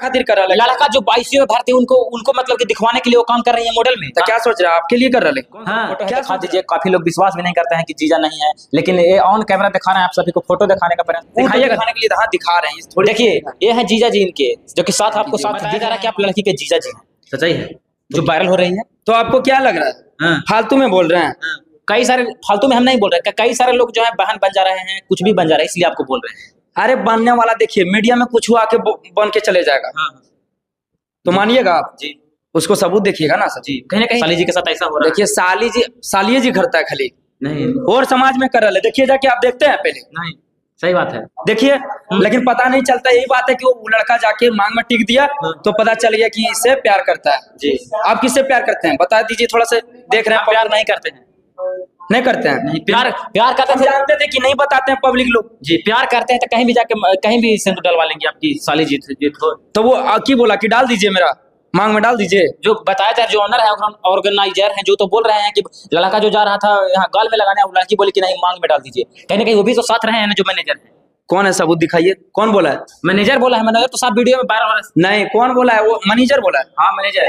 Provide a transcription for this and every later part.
खातिर कर रहा है? लड़का जो 22 में भर्ती उनको उनको मतलब कि दिखवाने के लिए वो काम कर रही है मॉडल में। तो क्या सोच रहा है आपके लिए कर रहे? हाँ, क्या दिखा दीजिए। काफी लोग विश्वास भी नहीं करते हैं कि जीजा नहीं है, लेकिन ये ऑन कैमरा दिखा रहे हैं आप सभी को, फोटो दिखाने का प्रयास दिखाइएगा दिखाने के लिए। हाँ दिखा रहे हैं। देखिए ये है जीजा जी इनके, जो कि साथ आपको साथ दिखा रहा है कि आप लड़की के जीजा जी हैं। सच्चाई है जो वायरल हो रही है। तो आपको क्या लग रहा है? फालतू में बोल रहे हैं? कई सारे फालतू में हम नहीं बोल रहे, कई सारे लोग जो है बहन बन जा रहे हैं, कुछ भी बन जा रहे हैं, इसलिए आपको बोल रहे हैं। अरे बनने वाला देखिए मीडिया में कुछ हुआ के बन के चले जाएगा। तो मानिएगा आप जी, उसको सबूत देखिएगा ना सर जी। कहीं ना कहीं साली जी के साथ ऐसा हो रहा है। देखिए साली जी करता है खाली नहीं, और समाज में कर रहा है। देखिए जाके आप देखते हैं पहले। नहीं सही बात है। देखिए लेकिन पता नहीं चलता। यही बात है कि वो लड़का जाके मांग में टिक दिया तो पता चल गया कि इससे प्यार करता है। जी, आप किससे प्यार करते हैं बता दीजिए थोड़ा सा। देख रहे हैं प्यार नहीं करते हैं। नहीं करते हैं? नहीं, प्यार करते थे, जानते थे कि नहीं बताते हैं पब्लिक लोग। जी प्यार करते हैं तो कहीं भी जाके कहीं भी सिंदूर डलवा लेंगे आपकी साली जी तो वो की बोला कि डाल दीजिए मेरा मांग में डाल दीजिए। जो बताया था जो ऑनर है ऑर्गेनाइजर है जो तो बोल रहे हैं कि लड़का जो जा रहा था यहाँ गाल में लगाने, लड़की बोली कि नहीं मांग में डाल दीजिए। कहीं ना कहीं वो भी तो साथ रहे हैं ना जो मैनेजर है। कौन है सबूत दिखाइए। कौन बोला है? मैनेजर बोला है। मैनेजर तो सब वीडियो में 12 नहीं कौन बोला है? वो मैनेजर बोला है। हाँ मैनेजर।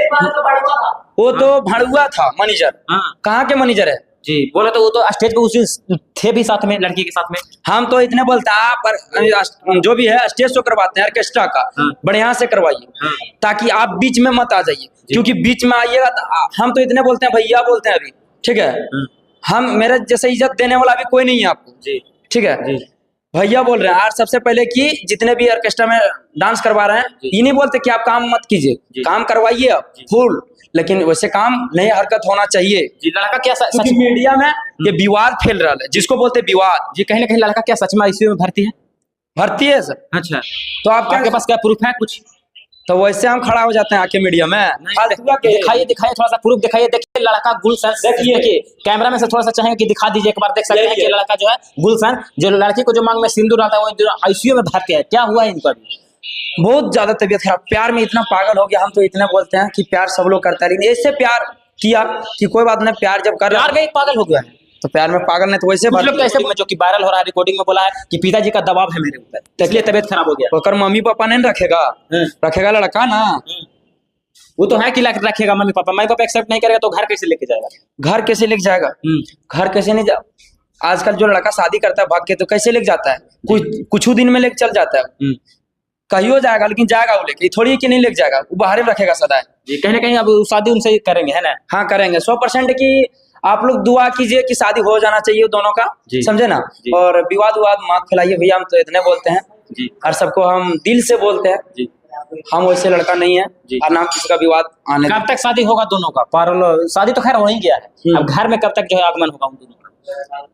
वो तो भड़ुआ था मैनेजर। हाँ कहाँ के मैनेजर है जी, बोला तो वो तो स्टेज पे उसी थे भी साथ में लड़की के साथ में। हम तो इतने बोलते हैं पर जो भी है स्टेज शो करवाते हैं ऑर्केस्ट्रा का। बढ़िया से करवाइए ताकि आप बीच में मत आ जाइए, क्योंकि बीच में आइएगा तो हम तो इतने बोलते हैं भैया बोलते हैं अभी। ठीक है, हम मेरे जैसे इज्जत देने वाला अभी कोई नहीं है आपको जी। ठीक है जी, भैया बोल रहे हैं। और सबसे पहले कि जितने भी ऑर्केस्ट्रा में डांस करवा रहे हैं ये नहीं बोलते कि आप काम मत कीजिए, काम करवाइए आप फुल, लेकिन वैसे काम नहीं हरकत होना चाहिए। लड़का क्या सच मीडिया में ये विवाद फैल रहा है जिसको बोलते विवाद जी। कहीं ना कहीं लड़का क्या सच में आईसीयू में भर्ती है सर? अच्छा, तो आपके पास क्या प्रूफ है कुछ? तो वैसे हम खड़ा हो जाते हैं आके मीडिया में। दिखाइए थोड़ा सा प्रूफ दिखाइए। देखिए लड़का गुलशन, देखिए कैमरा में से थोड़ा सा चाहेंगे कि दिखा दीजिए एक बार। देख सकते हैं कि लड़का जो है गुलशन, जो लड़की को जो मांग में सिंदूर डालता है वो आईसीयू में भर्ती है। क्या हुआ है इनका? बहुत ज्यादा तबीयत खराब, प्यार में इतना पागल हो गया। हम तो इतने बोलते हैं कि प्यार सब लोग करता है, लेकिन ऐसे प्यार किया कि कोई बात नहीं। प्यार जब कर रहा है पागल हो गया है तो प्यार में पागल नहीं तो वैसे मतलब कैसे में जो कि वायरल हो रहा है रिकॉर्डिंग में बोला है कि पिताजी का दबाव है मेरे ऊपर, इसलिए तबीयत खराब हो गया। तो कर मम्मी पापा नहीं रखेगा? रखेगा लड़का ना। वो तो है कि रखेगा मम्मी पापा एक्सेप्ट नहीं करेगा तो घर कैसे लेके जाएगा? घर कैसे लेके जाएगा? घर कैसे नहीं जा। आजकल जो लड़का शादी करता है भाग के तो कैसे लेके जाता है? कुछ दिन में लेके चल जाता है। कहीं जाएगा लेकिन जाएगा वो लेके, थोड़ी कि नहीं लेके जाएगा, वो बाहर में रखेगा सदा जी। कहीं ना कहीं अब शादी उनसे करेंगे है ना? हाँ करेंगे 100% की। आप लोग दुआ कीजिए कि शादी हो जाना चाहिए दोनों का, समझे ना। और विवाद मत फैलाइए भैया, हम तो इतने बोलते हैं जी। और सबको हम दिल से बोलते हैं जी। हम वैसे लड़का नहीं है और नाम किसी का विवाद आने। कब तक शादी होगा दोनों का? पारुल शादी तो खैर हो ही गया है, अब घर में कब तक जो है आगमन होगा उन दोनों का?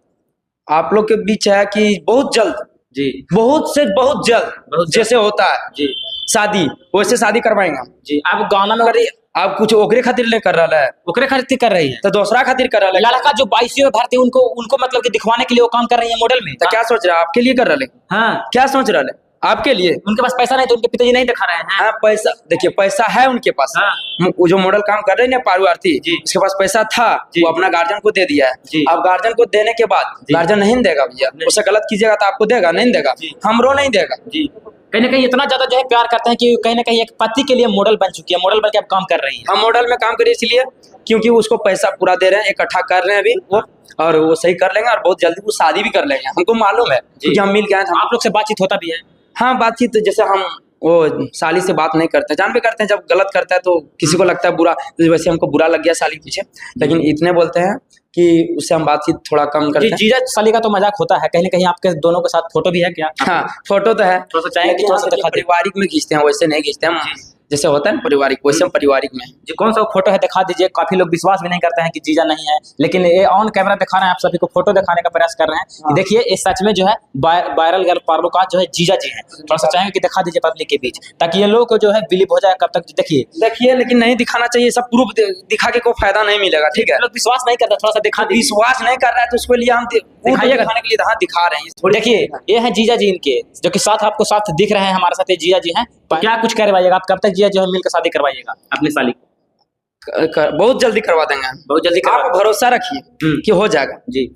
आप लोग के बीच है कि बहुत जल्द जी, बहुत से बहुत जल्द जैसे होता है जी शादी वैसे शादी करवाएंगे जी। आप गाना में करिए, आप कुछ ओकरे खातिर नहीं कर रहा है, ओकरे खातिर कर रही है तो दूसरा खातिर कर रहा है। लड़का जो 22 में भर्ती उनको मतलब कि दिखवाने के लिए वो काम कर रही है मॉडल में। तो क्या सोच रहा है? आपके लिए कर रहा है? हाँ क्या सोच रहा है? आपके लिए। उनके पास पैसा नहीं तो उनके पिताजी नहीं दिखा रहे हैं। हाँ पैसा, देखिए पैसा है उनके पास। हाँ। वो जो मॉडल काम कर रहे हैं ना पारू आरती, उसके पास पैसा था, वो अपना गार्जियन को दे दिया है। अब गार्जियन को देने के बाद गार्जियन नहीं देगा भैया, उसे गलत कीजिएगा तो आपको देगा नहीं देगा? हमरो नहीं देगा जी। कहीं ना कहीं इतना ज्यादा जो है प्यार करते हैं कि कहीं ना कहीं एक पति के लिए मॉडल बन चुकी है, मॉडल बन के अब काम कर रही है। हम मॉडल में काम करिए इसलिए क्योंकि उसको पैसा पूरा दे रहे हैं, इकट्ठा कर रहे हैं अभी वो, और वो सही कर लेंगे और बहुत जल्दी वो शादी भी कर लेंगे। हमको मालूम है क्योंकि हम मिल गए हैं। आप लोग से बातचीत होता भी है? हाँ बातचीत, जैसे हम वो साली से बात नहीं करते, जान पे करते हैं। जब गलत करता है तो किसी को लगता है बुरा, तो वैसे हमको बुरा लग गया साली पीछे, लेकिन इतने बोलते हैं कि उससे हम बातचीत थोड़ा कम करते हैं। जीजा साली का तो मजाक होता है, कहीं ना कहीं आपके दोनों के साथ फोटो भी है क्या? हाँ फोटो तो है, थोड़ा सा चाहेंगे थोड़ा सा पारिवारिक में खींचते हैं, वैसे नहीं खींचते हम। जैसे होता है ना पारिवारिक, वैसे हम पारिवारिक में जी। कौन सा फोटो है दिखा दीजिए। काफी लोग विश्वास भी नहीं करते हैं कि जीजा नहीं है, लेकिन ये ऑन कैमरा दिखा रहे हैं, आप सभी को फोटो दिखाने का प्रयास कर रहे हैं। देखिए ये सच में जो है वायरल गर्ल पारुल का जो है जीजा जी है। थोड़ा सा चाहेंगे कि दिखा दीजिए पब्लिक के बीच, ताकि ये लोग को जो है बिलीव हो जाए। कब तक देखिए लेकिन नहीं दिखाना चाहिए, सब प्रूफ दिखा के कोई फायदा नहीं मिलेगा। ठीक है, लोग विश्वास नहीं करता, थोड़ा सा दिखा दीजिए। विश्वास नहीं कर रहा है तो उसके लिए हम दिखाइए दिखाने के लिए दिखा रहे हैं। देखिए ये है जीजा जी इनके, जो कि साथ आपको साथ दिख रहे हैं हमारे साथ, ये जीजा जी हैं। क्या कुछ करवाइएगा आप? कब तक जीजा जो है मिलकर शादी करवाइएगा अपने साली को? बहुत जल्दी करवा देंगे, बहुत जल्दी। आप भरोसा रखिए कि हो जाएगा जी।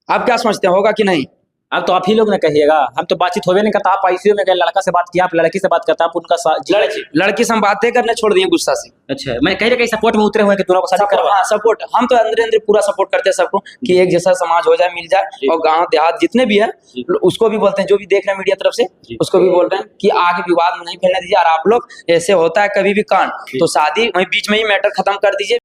आप क्या समझते हैं, होगा कि नहीं? अब तो आप ही लोग ने कहिएगा, हम तो बातचीत होवे नहीं करता। आप आईसीयू में गए, लड़का से बात किया, आप लड़की से बात करता, आप उनका लड़की से हम बातें करने छोड़ दिए गुस्सा से। अच्छा, मैं कहीं ना कहीं सपोर्ट में उतरे हुए हैं कि दोनों को शादी करवा। हाँ सपोर्ट, हम तो अंदर अंदर पूरा सपोर्ट करते हैं सबको कि एक जैसा समाज हो जाए, मिल जाए। और गांव देहात जितने भी है उसको भी बोलते हैं, जो भी देख रहे हैं मीडिया तरफ से उसको भी बोल रहे हैं कि आगे विवाद में नहीं फैलने दीजिए। और आप लोग ऐसे होता है कभी भी कांड तो शादी वहीं बीच में ही मैटर खत्म कर दीजिए।